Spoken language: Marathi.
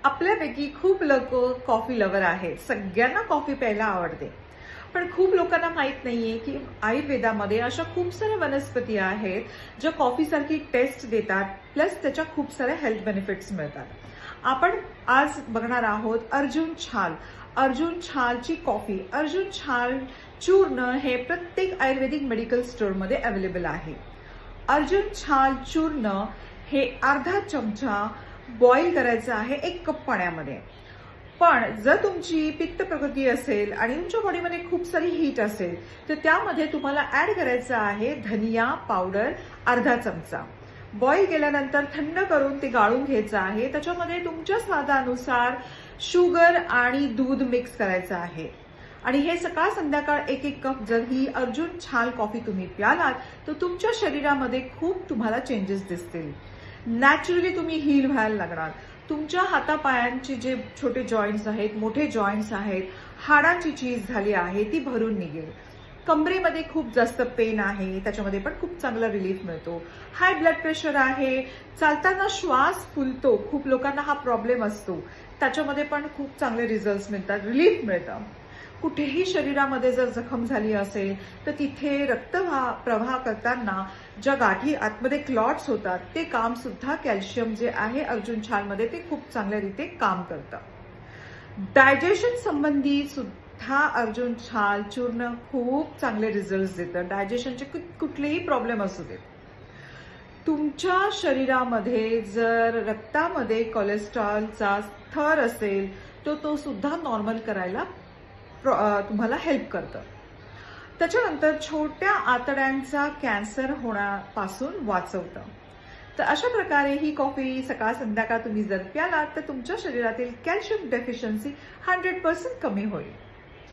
आपल्यापैकी खूप लोक कॉफी लवर आहेत. सगळ्यांना कॉफी प्यायला आवडते. पण खूप लोकांना माहित नाहीये की आयुर्वेदामध्ये अशा खूप साऱ्या वनस्पती आहेत ज्या कॉफीसारखी टेस्ट देतात, प्लस त्याच्या खूप साऱ्या हेल्थ बेनिफिट्स मिळतात. आपण आज बघणार आहोत अर्जुन छाल. अर्जुन छालची कॉफी, अर्जुन छाल चूर्ण हे प्रत्येक आयुर्वेदिक मेडिकल स्टोअरमध्ये अवेलेबल आहे. अर्जुन छाल चूर्ण हे अर्धा चमचा बॉईल करायचं आहे 1 कप पाण्यामध्ये. पण जर तुमची पित्त प्रकृती असेल आणि तुमच्या बॉडीमध्ये खूप सारी हीट असेल तर त्यामध्ये तुम्हाला ऍड करायचं आहे धनिया पावडर अर्धा चमचा. बॉईल केल्यानंतर थंड करून ते गाळून घ्यायचं आहे. त्याच्यामध्ये तुमच्या स्वादानुसार शुगर आणि दूध मिक्स करायचं आहे. आणि हे सकाळ संध्याकाळ 1-1 कप जर ही अर्जुन छाल कॉफी तुम्ही प्यालात तर तुमच्या शरीरामध्ये खूप तुम्हाला चेंजेस दिसतील. नॅचरली तुम्ही हील व्हायला लागणार. तुमच्या हातापायांचे जे छोटे जॉईंट्स आहेत, मोठे जॉईंट्स आहेत, हाडांची चीज झाली आहे ती भरून निघेल. कमरेमध्ये खूप जास्त पेन आहे, त्याच्यामध्ये पण खूप चांगला रिलीफ मिळतो. हाय ब्लड प्रेशर आहे, चालताना श्वास फुलतो, खूप लोकांना हा प्रॉब्लेम असतो, त्याच्यामध्ये पण खूप चांगले रिझल्ट मिळतात, रिलीफ मिळतं. कुठेही शरीरामध्ये जर जखम झाली असेल तर तिथे रक्त प्रवाह करताना ज्या गाठी आतमध्ये क्लॉट्स होतात ते काम सुद्धा कॅल्शियम जे आहे अर्जुन छालमध्ये ते खूप चांगल्या रीते काम करतं. डायजेशन संबंधी सुद्धा अर्जुन छाल चूर्ण खूप चांगले रिझल्ट देतं. डायजेशनचे कुठलेही प्रॉब्लेम असू देत. तुमच्या शरीरामध्ये जर रक्तामध्ये कोलेस्ट्रॉलचा थर असेल तर तो सुद्धा नॉर्मल करायला तुम्हाला हेल्प करतं. त्याच्यानंतर छोट्या आतड्यांचा कॅन्सर होण्यापासून वाचवतं. तर अशा प्रकारे ही कॉफी सकाळ संध्याकाळ तुम्ही जर प्यालात तर तुमच्या शरीरातील कॅल्शियम डेफिशियन्सी 100% कमी होईल.